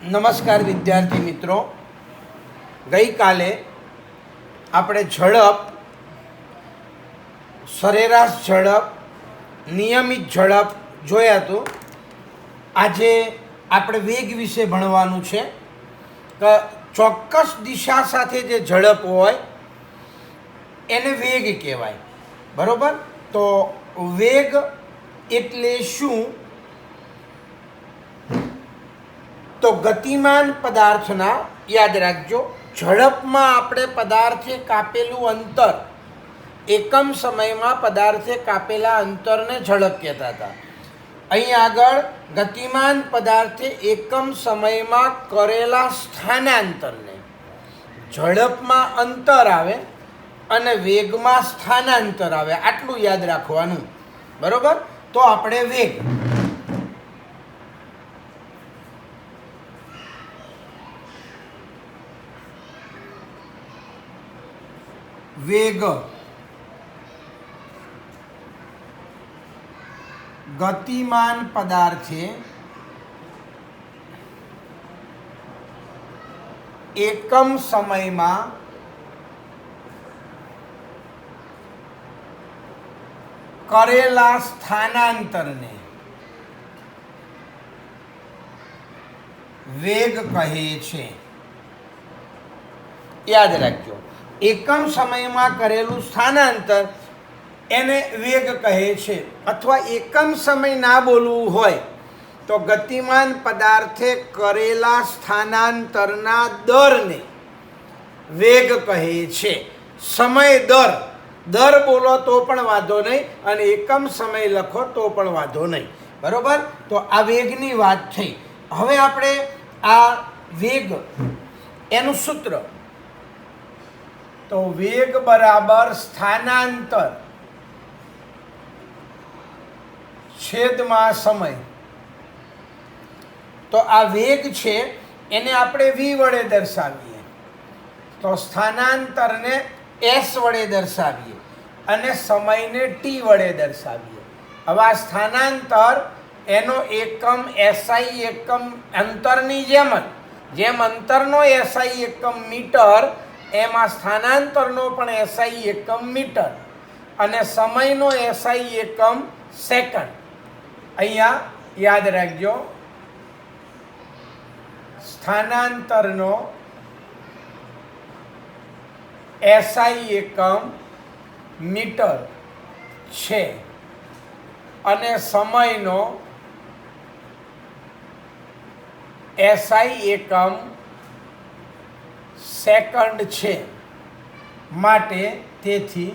નમસ્કાર વિદ્યાર્થી મિત્રો, ગઈકાલે આપણે ઝડપ, સરેરાશ ઝડપ, નિયમિત ઝડપ જોયા હતું. આજે આપણે વેગ વિશે ભણવાનું છે. કે ચોક્કસ દિશા સાથે જે ઝડપ હોય એને વેગ કહેવાય. બરાબર? તો વેગ એટલે શું? તો ગતિમાન પદાર્થના, યાદ રાખજો, ઝડપમાં આપણે પદાર્થે કાપેલું અંતર, એકમ સમયમાં પદાર્થે કાપેલા અંતરને ઝડપ કહેતા હતા. અહીં આગળ ગતિમાન પદાર્થે એકમ સમયમાં કરેલા સ્થાનાંતરને, ઝડપમાં અંતર આવે અને વેગમાં સ્થાનાંતર આવે, આટલું યાદ રાખવાનું. બરોબર? તો આપણે વેગ, વેગ ગતિમાન પદાર્થે એકમ સમયમાં કરેલા સ્થાનાંતરને વેગ કહે છે. યાદ રાખજો, એકમ સમયમાં કરેલું સ્થાનાંતર એને વેગ કહે છે. અથવા એકમ સમય ના બોલવું હોય તો ગતિમાન પદાર્થે કરેલા સ્થાનાંતરના દરને વેગ કહે છે. સમય દર બોલો તો પણ વાંધો નહીં, અને એકમ સમય લખો તો પણ વાંધો નહીં. બરોબર? તો આ વેગની વાત થઈ. હવે આપણે આ વેગ એનું સૂત્ર, તો વેગ બરાબર સ્થાનાંતર છેદમાં સમય. તો આ વેગ છે એને આપણે વી વડે દર્શાવીએ, તો સ્થાનાંતરને એસ વડે દર્શાવીએ અને સમયને ટી વડે દર્શાવીએ. હવે આ સ્થાનાંતર એનો એકમ એસઆઈ એકમ, અંતરની જેમ અંતરનો એસઆઈ એકમ મીટર, એમાં સ્થાનાંતરનો પણ એસઆઈ એકમ મીટર અને સમયનો એસઆઈ એકમ સેકન્ડ. અહીંયા યાદ રાખજો, સ્થાનાંતરનો એસઆઈ એકમ મીટર છે અને સમયનો એસઆઈ એકમ સેકન્ડ છે. માટે તેથી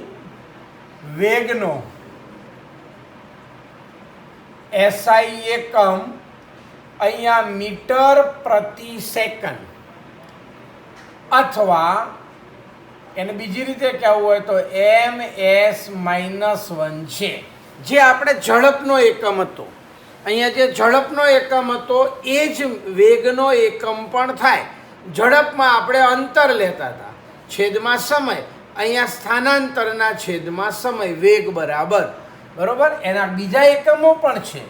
વેગનો એસઆઈ એકમ અહીંયા મીટર પ્રતિ સેકન્ડ, અથવા એને બીજી રીતે કહેવું હોય તો ms-1 છે, જે આપણે ઝડપનો એકમ હતો. અહીંયા જે ઝડપનો એકમ હતો એ જ વેગનો એકમ પણ થાય. ઝડપમાં આપણે અંતર લેતા હતા, છેદમાં સમય. અહીંયા સ્થાનાંતરના છેદમાં સમય, વેગ બરાબર. બરોબર? એના બીજા એકમો પણ છે.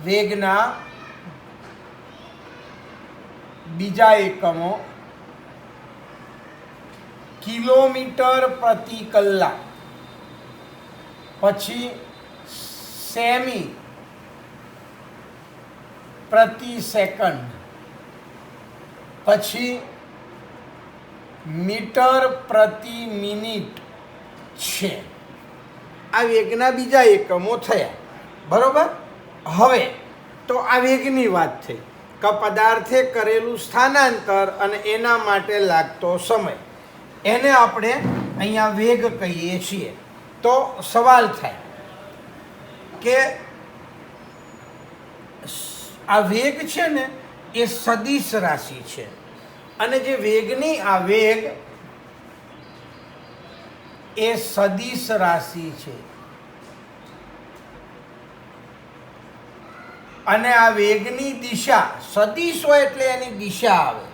વેગના બીજા એકમો કિલોમીટર પ્રતિ કલાક, પછી સેમી પ્રતિ સેકન્ડ, પછી મીટર પ્રતિ મિનિટ છે. આ વેગના બીજા એકમો થયા. બરોબર? હવે તો આ વેગની વાત થઈ કે પદાર્થે કરેલું સ્થાનાંતર અને એના માટે લાગતો સમય, એને આપણે અહીંયા વેગ કહીએ છીએ. તો સવાલ થાય કે આ વેગ છે ને એ સદિશ રાશિ છે, અને જે વેગની આ વેગ એ સદિશ રાશિ છે, અને આ વેગની દિશા સદિશ હોય એટલે એની દિશા આવે.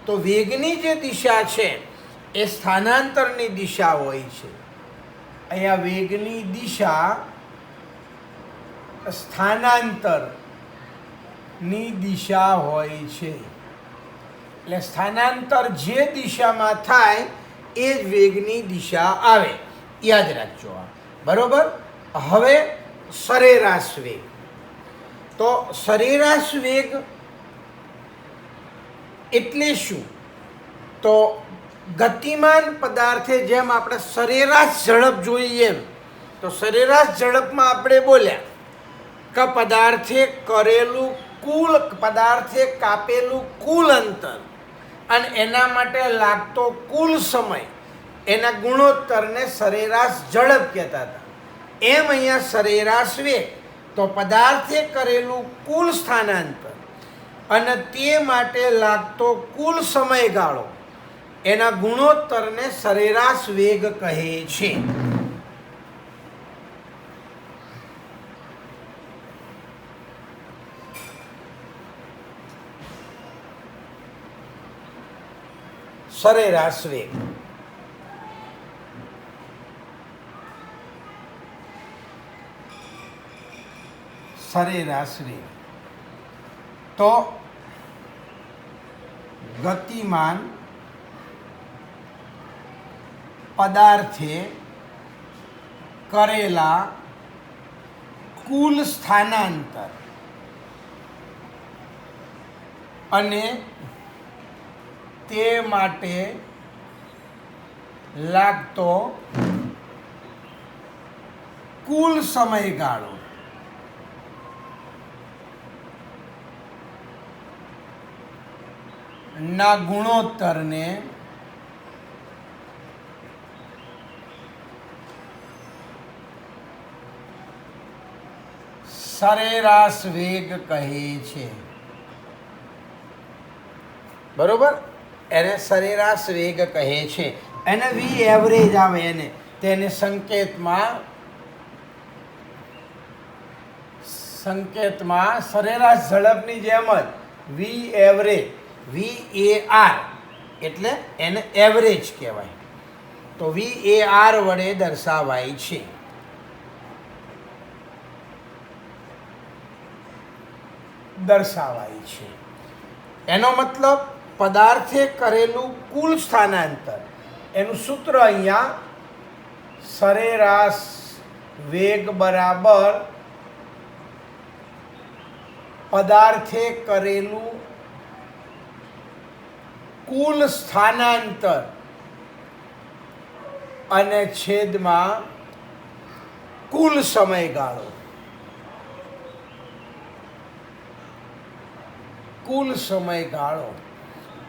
તો વેગની જે દિશા છે એ સ્થાનાંતરની દિશા હોય છે. અહીંયા વેગની દિશા સ્થાનાંતર ની દિશા હોય છે. એટલે સ્થાનાંતર જે દિશામાં થાય એ જ વેગની દિશા આવે. યાદ રાખજો આ. બરોબર. હવે સરેરાશ વેગ. તો સરેરાશ વેગ એટલે શું? તો ગતિમાન પદાર્થે જેમ આપણે સરેરાશ ઝડપ જોઈએ એમ, તો સરેરાશ ઝડપમાં આપણે બોલ્યા કે પદાર્થે કાપેલું કુલ અંતર અને એના માટે લાગતો કુલ સમય, એના ગુણોત્તરને સરેરાશ ઝડપ કહેતા હતા. એમ અહીંયા સરેરાશ વેગ તો પદાર્થે કરેલું કુલ સ્થાનાંતર અને તે માટે લાગતો કુલ સમયગાળો, એના ગુણોત્તરને સરેરાશ વેગ કહે છે. સરેરાશ વેગ. સરેરાશ વેગ તો ગતિમાન પદાર્થે કરેલા કુલ સ્થાનાંતર અને તે માટે લાગતો કુલ સમયગાળો ના ગુણોત્તરને સરેરાશ વેગ કહે છે. બરોબર. એને સરેરાશ વેગ કહે છે. એને વી એવરેજ આવે એને, તેને સંકેતમાં સરેરાશ ઝડપની જેમ જ વી એવરેજ, VAR એટલે એને એવરેજ કહેવાય. તો VAR વડે દર્શાવાય છે. એનો મતલબ પદાર્થે કરેલું કુલ સ્થાનાંતર, એનું સૂત્ર અહીંયા સરેરાશ વેગ બરાબર પદાર્થે કરેલું કુલ સ્થાનાંતર અને છેદમાં કુલ સમયગાળો.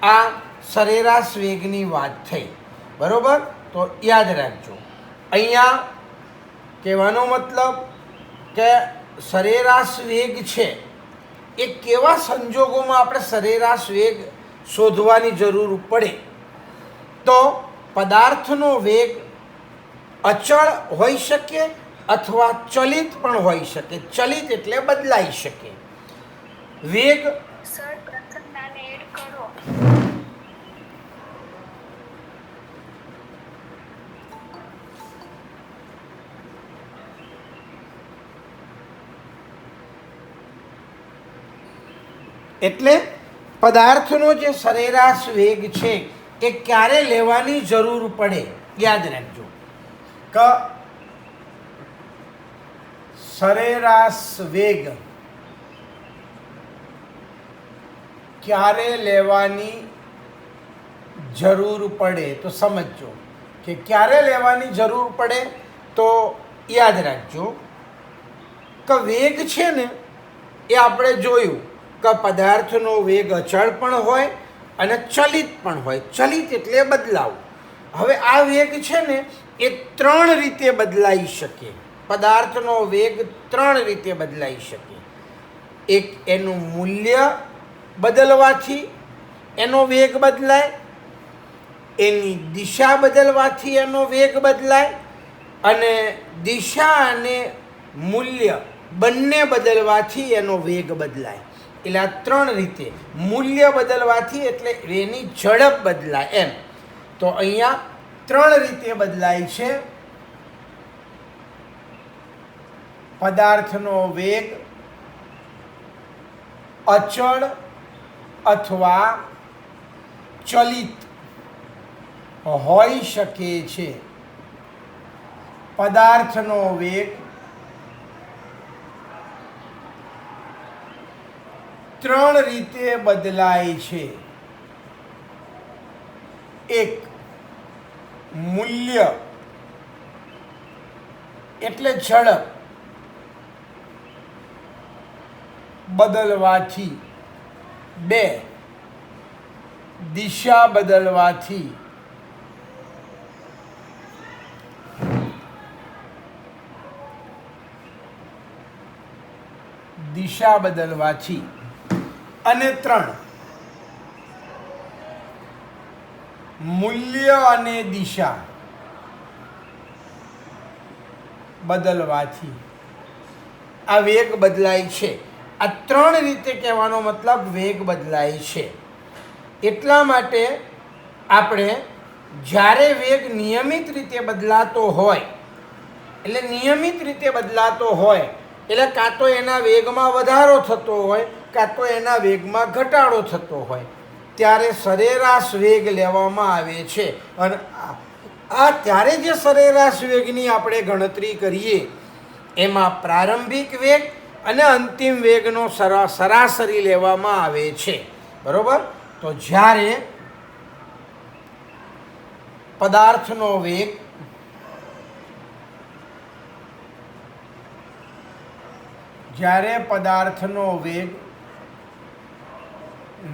આ સરેરાશ વેગની વાત થઈ. બરોબર. તો યાદ રાખજો, અહીંયા કહેવાનો મતલબ કે સરેરાશ વેગ છે એ કેવા સંજોગોમાં આપણે સરેરાશ વેગ શોધવાની જરૂર પડે. તો પદાર્થનો વેગ અચળ હોઈ શકે અથવા ચલિત પણ હોઈ શકે. ચલિત એટલે બદલાઈ શકે. વેગ એટલે પદાર્થનો જે સરેરાશ વેગ છે એ ક્યારે લેવાની જરૂર પડે. યાદ રાખજો કે સરેરાશ વેગ ક્યારે લેવાની જરૂર પડે તો સમજજો કે ક્યારે લેવાની જરૂર પડે. તો યાદ રાખજો કે વેગ છે ને એ આપણે જોયું કે પદાર્થનો વેગ અચળ પણ હોય અને ચલિત પણ હોય. ચલિત એટલે બદલાવ. હવે આ વેગ છે ને એ 3 રીતે બદલાઈ શકે. પદાર્થનો વેગ 3 રીતે બદલાઈ શકે. એક, એનું મૂલ્ય બદલવાથી એનો વેગ બદલાય. એની દિશા બદલવાથી એનો વેગ બદલાય. અને દિશા અને મૂલ્ય બંને બદલવાથી એનો વેગ બદલાય. એટલે આ 3 રીતે. મૂલ્ય બદલવાથી એટલે એની ઝડપ બદલાય એમ. તો અહીંયા 3 રીતે બદલાય છે પદાર્થનો વેગ અચળ અથવા ચલિત હોઈ શકે છે. પદાર્થનો વેગ ત્રણ રીતે બદલાય છે. એક, મૂલ્ય એટલે ઝડપ બદલવાથી. બે, દિશા બદલવાથી. દિશા બદલવાથી. અને ત્રણ, મૂલ્ય અને દિશા બદલવાથી આ વેગ બદલાય છે. આ ત્રણ રીતે કહેવાનો મતલબ વેગ બદલાય છે. એટલા માટે આપણે જ્યારે વેગ નિયમિત રીતે બદલાતો હોય, એટલે નિયમિત રીતે બદલાતો હોય એટલે કાં તો એના વેગમાં વધારો થતો હોય કાં તો એના વેગમાં ઘટાડો થતો હોય, ત્યારે સરેરાશ વેગ લેવામાં આવે છે. અને આ ત્યારે જે સરેરાશ વેગની આપણે ગણતરી કરીએ એમાં પ્રારંભિક વેગ અને અંતિમ વેગનો સરાસરી લેવામાં આવે છે. બરોબર? તો જ્યારે પદાર્થનો વેગ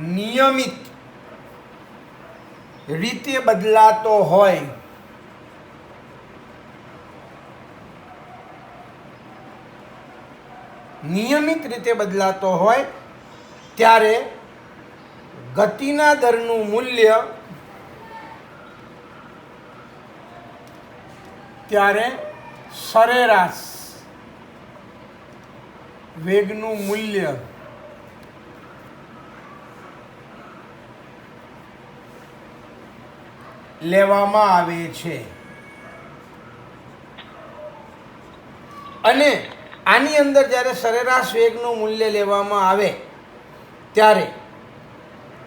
નિયમિત રીતે બદલાતો હોય ત્યારે ગતિના દરનું મૂલ્ય સરેરાશ વેગનું મૂલ્ય લેવામાં આવે છે. અને આની અંદર જ્યારે સરેરાશ વેગનું મૂલ્ય લેવામાં આવે ત્યારે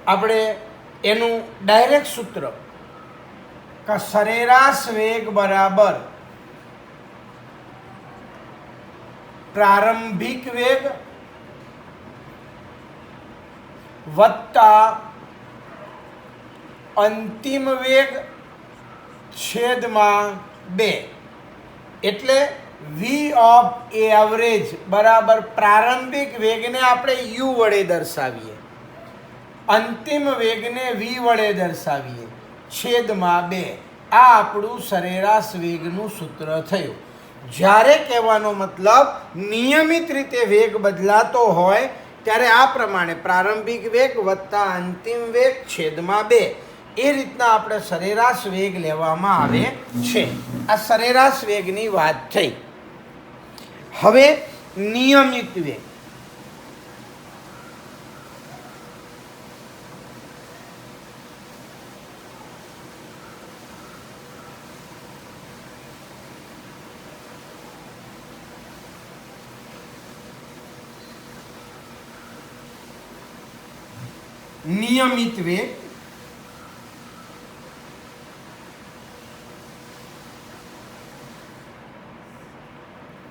આપણે એનું ડાયરેક્ટ સૂત્ર કે સરેરાશ વેગ બરાબર પ્રારંભિક વેગ વત્તા અંતિમ વેગ છેદમાં 2. એટલે વી ઓફ એવરેજ બરાબર પ્રારંભિક વેગને આપણે યુ વડે દર્શાવીએ, અંતિમ વેગને વી વડે દર્શાવીએ, છેદમાં 2. આ આપણું સરેરાશ વેગનું સૂત્ર થયું. જ્યારે કહેવાનો મતલબ નિયમિત રીતે વેગ બદલાતો હોય ત્યારે આ પ્રમાણે પ્રારંભિક વેગ વત્તા અંતિમ વેગ છેદમાં 2 એ રીતના આપણે સરેરાશ વેગ લેવામાં આવે છે. આ સરેરાશ વેગની વાત થઈ. હવે નિયમિત વેગ. નિયમિત વેગ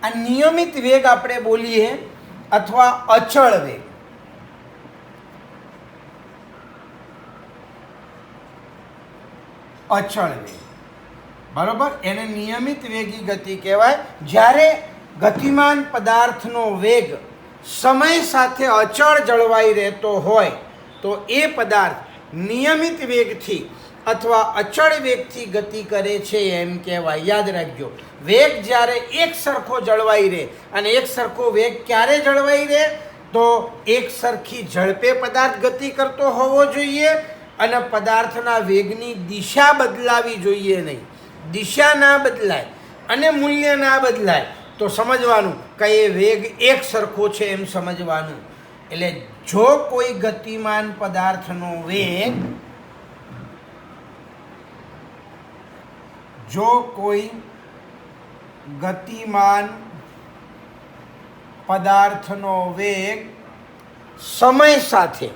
આ નિયમિત વેગ આપણે બોલીએ અથવા અચળ વેગ. અચળ વેગ બરોબર, એને નિયમિત વેગી ગતિ કહેવાય. જ્યારે ગતિમાન પદાર્થનો વેગ સમય સાથે અચળ જળવાઈ રહેતો હોય તો એ પદાર્થ નિયમિત વેગથી અથવા અચળ વેગથી ગતિ કરે છે એમ કહેવાય. યાદ રાખજો, વેગ જ્યારે એક સરખો જળવાઈ રહે, અને એક સરખો વેગ ક્યારે જળવાઈ રહે તો એક સરખી ઝડપે પદાર્થ ગતિ કરતો હોવો જોઈએ અને પદાર્થના વેગની દિશા બદલાવી જોઈએ નહીં. દિશા ના બદલાય અને મૂલ્ય ના બદલાય તો સમજવાનું કે એ વેગ એક સરખો છે એમ સમજવાનું. એટલે જો કોઈ ગતિમાન પદાર્થનો વેગ સમય સાથે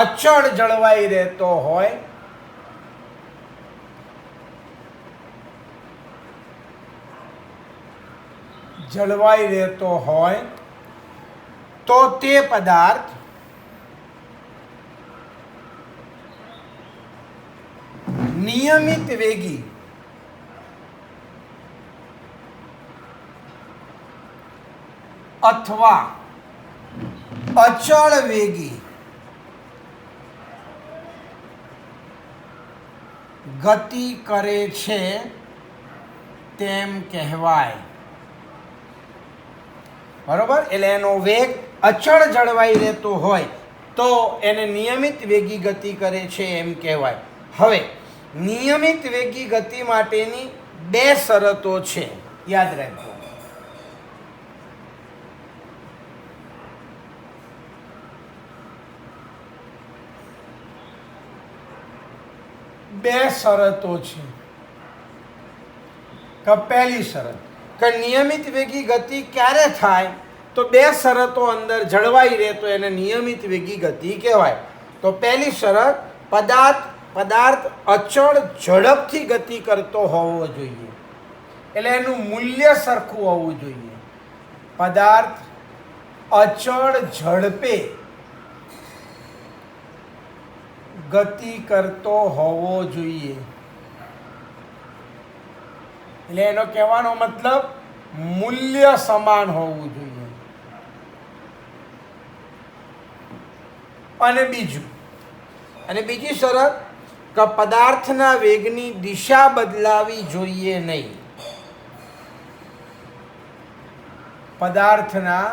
અચળ જળવાઈ રહેતો હોય તો તે પદાર્થ નિયમિત વેગી અથવા અચળ વેગી ગતિ કરે છે તેમ કહેવાય. બરોબર? એટલે એનો વેગ અચળ જળવાઈ રહેતો હોય તો એને નિયમિત વેગી ગતિ કરે છે એમ કહેવાય. હવે નિયમિત વેગી ગતિ માટેની બે શરતો છે, યાદ રાખજો. બે શરતો છે. કે પહેલી શરત કે નિયમિત વેગી ગતિ ક્યારે થાય તો બે શરતો અંદર જળવાઈ રહે તો એને નિયમિત વેગી ગતિ કહેવાય. તો પહેલી શરત, પદાર્થ અચળ ઝડપથી ગતિ કરતો હોવો જોઈએ, એટલે એનું મૂલ્ય સરખું હોવું જોઈએ. પદાર્થ અચળ ઝડપે ગતિ કરતો હોવો જોઈએ. એટલે એનો કહેવાનો મતલબ મૂલ્ય સમાન હોવું જોઈએ. અને બીજી શરત કે પદાર્થના વેગની દિશા બદલાવી જોઈએ નહીં. પદાર્થના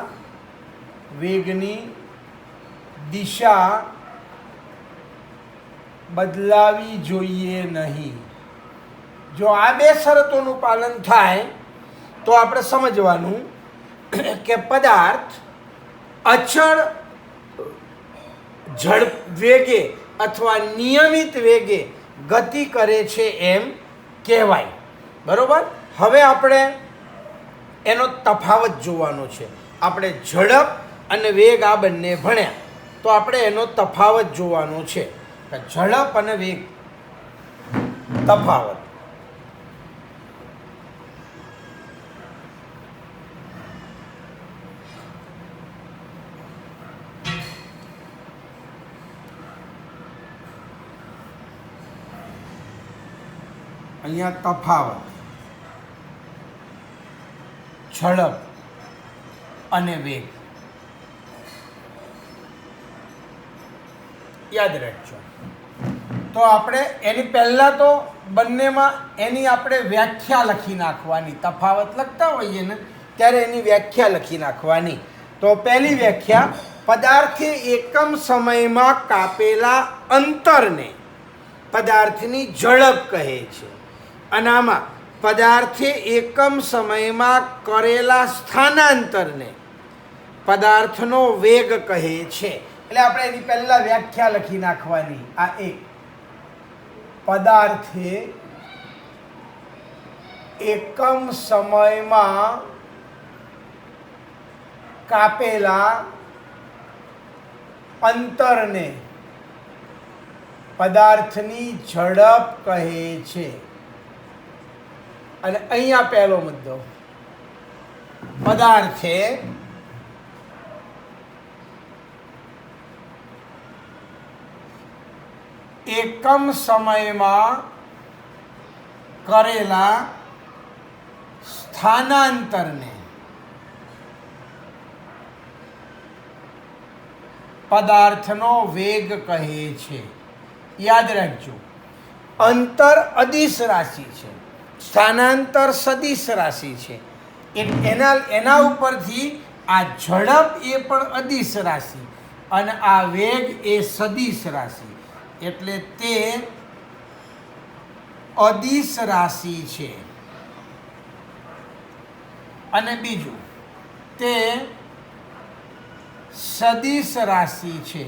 વેગની દિશા બદલાવી જોઈએ નહીં. જો આ બે શરતોનું પાલન થાય તો આપણે સમજવાનું કે પદાર્થ અચળ વેગે અથવા નિયમિત વેગે ગતિ કરે છે એમ કહેવાય. બરોબર? હવે આપણે એનો તફાવત જોવાનો છે. આપણે ઝડપ અને વેગ આ બંને ભણ્યા તો આપણે એનો તફાવત જોવાનો છે. ઝડપ અને વેગ તફાવત. અહીંયા તફાવત ઝડપ અને વેગ યાદ રાખજો. તો આપણે એની પહેલાં તો બંનેમાં એની આપણે વ્યાખ્યા લખી નાખવાની. તફાવત લખતા હોઈએ ને ત્યારે એની વ્યાખ્યા લખી નાખવાની. તો પહેલી વ્યાખ્યા, પદાર્થે એકમ સમયમાં કાપેલા અંતરને પદાર્થની ઝડપ કહે છે. અને આમાં પદાર્થે એકમ સમયમાં કરેલા સ્થાનાંતરને પદાર્થનો વેગ કહે છે. એટલે આપણે એની પહેલા વ્યાખ્યા લખી નાખવાની. આ એક, પદાર્થે એકમ સમયમાં કાપેલા અંતરને પદાર્થની ઝડપ કહે છે. અને અહીંયા પહેલો મુદ્દો, પદાર્થે એકમ સમયમાં કરેલા સ્થાનાંતરને પદાર્થનો વેગ કહે છે. યાદ રાખજો, અંતર અદિશ રાશિ છે, સ્થાનાંતર સદિશ રાશિ છે. એના ઉપરથી આ ઝડપ એ પણ અદિશ રાશિ અને આ વેગ એ સદિશ રાશિ, એટલે તે અદિશ રાશિ છે. અને બીજું, તે સદિશ રાશિ છે.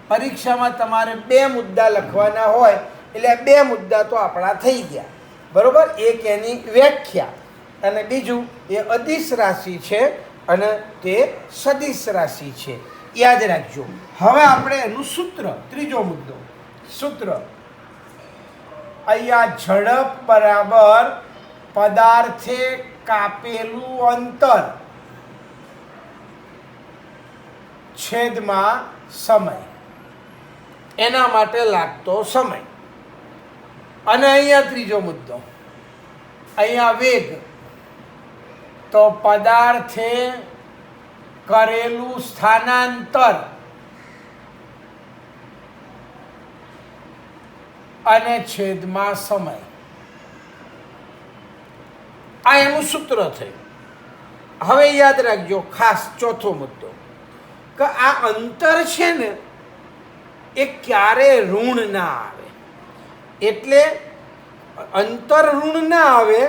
પરીક્ષામાં તમારે બે મુદ્દા લખવાના હોય એટલે આ બે મુદ્દા તો આપણા થઈ ગયા, બરાબર. એક એની વ્યાખ્યા અને બીજું એ અદિશ રાશિ છે અને તે સદિશ રાશિ છે, યાદ રાખજો. હવે આપણે એનું સૂત્ર, ત્રીજો મુદ્દો, સૂત્ર. અહીંયા ઝડપ બરાબર પદાર્થે કાપેલું અંતર છેદમાં સમય, એના માટે લાગતો સમય. અને અહીંયા ત્રીજો મુદ્દો, અહીંયા વેગ, તો પદાર્થે કરેલું સ્થાનાંતર અને છેદમાં સમય. આ એનું સૂત્ર થયું. હવે યાદ રાખજો ખાસ ચોથો મુદ્દો, કે આ અંતર છે ને એ ક્યારે ઋણ ના આવે. એટલે અંતર ઋણ ના આવે,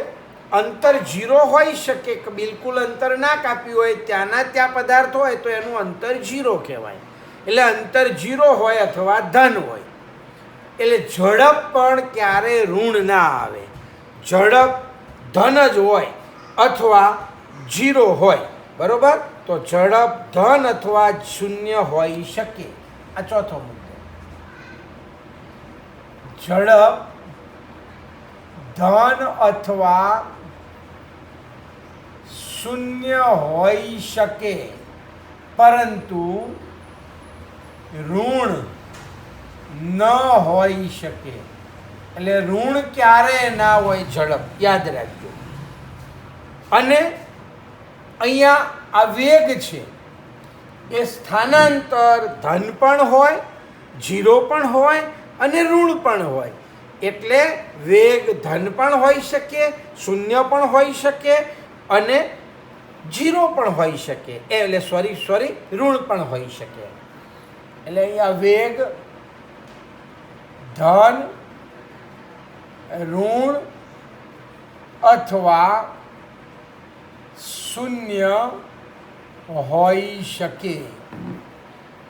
અંતર 0 હોઈ શકે, કે બિલકુલ અંતર ના કાપ્યું હોય, ત્યાંના ત્યાં પદાર્થ હોય તો એનું અંતર 0 કહેવાય. એટલે અંતર 0 હોય અથવા ધન હોય. એટલે ઝડપ પણ ક્યારે ઋણ ના આવે, ઝડપ ધન જ હોય અથવા 0 હોય, બરોબર. તો ઝડપ ધન અથવા શૂન્ય હોઈ શકે. આ ચોથો મુદ્દો. ઝડપ ધન અથવા શૂન્ય હોઈ શકે, પરંતુ ઋણ ન હોઈ શકે. એટલે ઋણ ક્યારે ના હોય ઝડપ, યાદ રાખજો. અને અહીંયા આ વેગ છે એ સ્થાનાંતર ધન પણ હોય, 0 પણ હોય અને ઋણ પણ હોય. એટલે વેગ ધન પણ હોઈ શકે, શૂન્ય પણ હોઈ શકે અને 0 પણ હોઈ શકે. એટલે સોરી ઋણ પણ હોઈ શકે. એટલે અહીંયા વેગ ધન, ઋણ અથવા શૂન્ય હોઈ શકે.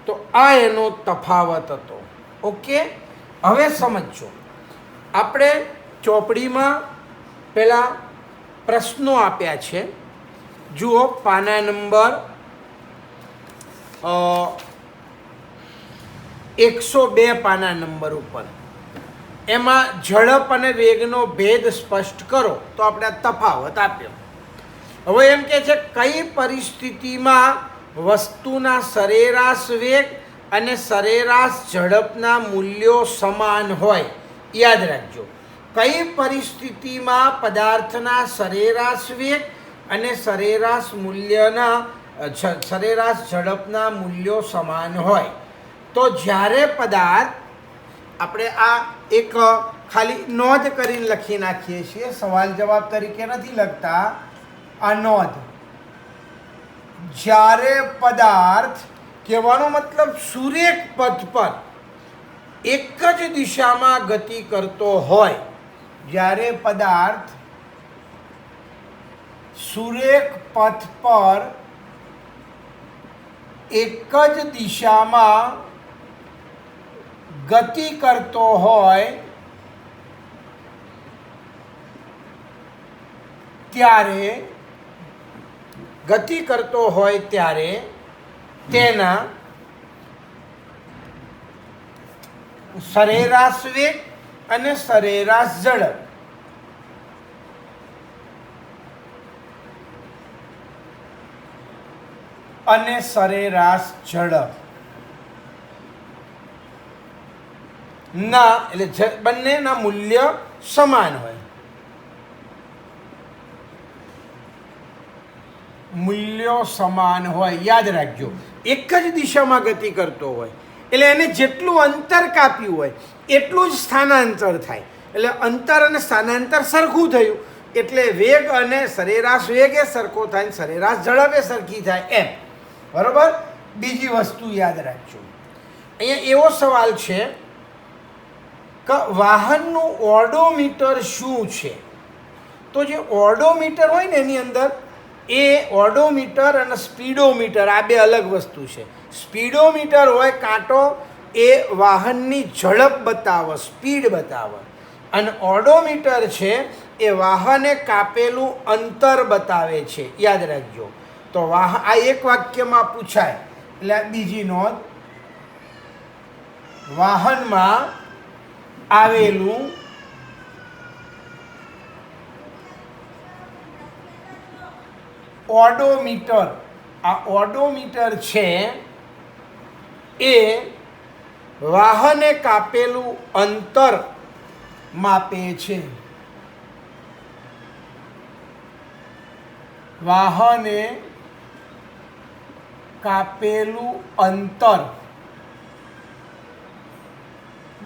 તો આ એનો તફાવત હતો. ઓકે, હવે સમજો. આપણે ચોપડીમાં પહેલાં પ્રશ્નો આપ્યા છે. જુઓ પાના નંબર 102 પાના નંબર ઉપર. એમાં ઝડપ અને વેગનો ભેદ સ્પષ્ટ કરો. તો આપણે આ તફાવત આપ્યો. હવે એમ કહે છે કઈ પરિસ્થિતિમાં વસ્તુના સરેરાશ વેગ અને સરેરાશ ઝડપના મૂલ્યો સમાન હોય. યાદ રાખજો, કઈ પરિસ્થિતિમાં પદાર્થના સરેરાશ વેગ અને સરેરાશ ઝડપના મૂલ્યો સમાન હોય. તો જ્યારે પદાર્થ, આપણે આ એક ખાલી નોંધ કરીને લખી નાખીએ છીએ, સવાલ જવાબ તરીકે નથી લખતા. આ નોંધ, જ્યારે પદાર્થ, કહેવાનો મતલબ સુરેખ પથ પર એક જ દિશામાં ગતિ કરતો હોય, જ્યારે પદાર્થ સુરેખ પથ પર એક જ દિશામાં ગતિ કરતો હોય ત્યારે તેના સરેરાશ વેગ અને સરેરાશ ઝડપ અને સરેરાશ ઝડપ ના, એટલે બંનેના મૂલ્ય સમાન હોય. મૂલ્યો સમાન હોય, યાદ રાખજો. એક જ દિશામાં ગતિ કરતો હોય એટલે એને જેટલું અંતર કાપ્યું હોય એટલું જ સ્થાનાંતર થાય. એટલે અંતર અને સ્થાનાંતર સરખું થયું એટલે વેગ અને સરેરાશ વેગ એ સરખો થાય, સરેરાશ ઝડપ એ સરખી થાય એમ, બરોબર. બીજી વસ્તુ યાદ રાખજો. અહીંયા એવો સવાલ છે કે વાહનનું ઓડોમીટર શું છે. તો જે ઓડોમીટર હોય ને એની અંદર એ ઓડોમીટર અને સ્પીડોમીટર આ બે અલગ વસ્તુ છે. સ્પીડોમીટર હોય કાંટો એ વાહનની ઝડપ બતાવે, સ્પીડ બતાવે. અને ઓડોમીટર છે એ વાહને કાપેલું અંતર બતાવે છે. યાદ રાખજો. તો આ એક વાક્યમાં પૂછાય. એટલે બીજી નોંધ, વાહનમાં આવેલું ઓડોમીટર, આ ઓડોમીટર છે એ વાહને કાપેલું અંતર માપે છે. વાહને કાપેલું અંતર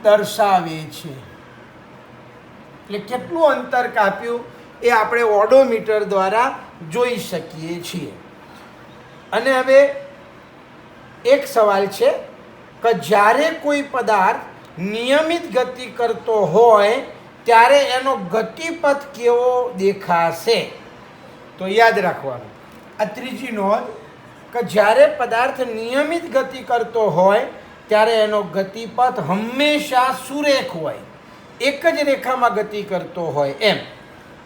દર્શાવે છે. એટલે કેટલું અંતર કાપ્યું એ આપણે ઓડોમીટર દ્વારા જોઈ શકીએ છીએ. અને હવે એક સવાલ છે કે જ્યારે કોઈ પદાર્થ નિયમિત ગતિ કરતો હોય ત્યારે એનો ગતિપથ કેવો દેખાશે? તો યાદ રાખવાનું, આ ત્રીજી નોંધ, કે જ્યારે પદાર્થ નિયમિત ગતિ કરતો હોય ત્યારે એનો ગતિપથ હંમેશા સુરેખ હોય, એક જ રેખામાં ગતિ કરતો હોય એમ.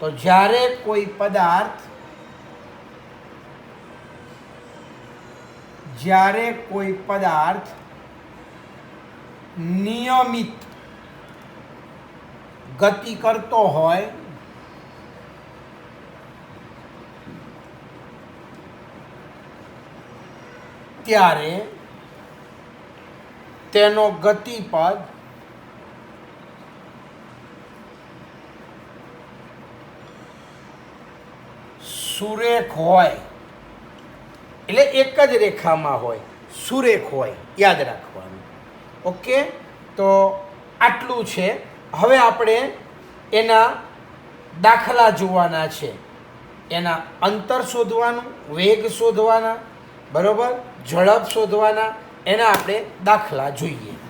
તો જ્યારે કોઈ પદાર્થ નિયમિત ગતિ કરતો હોય ત્યારે તેનો ગતિપથ સુરેખ હોય. એટલે એક જ રેખામાં હોય, સુરેખ હોય. યાદ રાખવાનું. ઓકે, તો આટલું છે. હવે આપણે એના દાખલા જોવાના છે. એના અંતર શોધવાનું, વેગ શોધવાના, બરાબર, ઝડપ શોધવાના, એના આપણે દાખલા જોઈએ.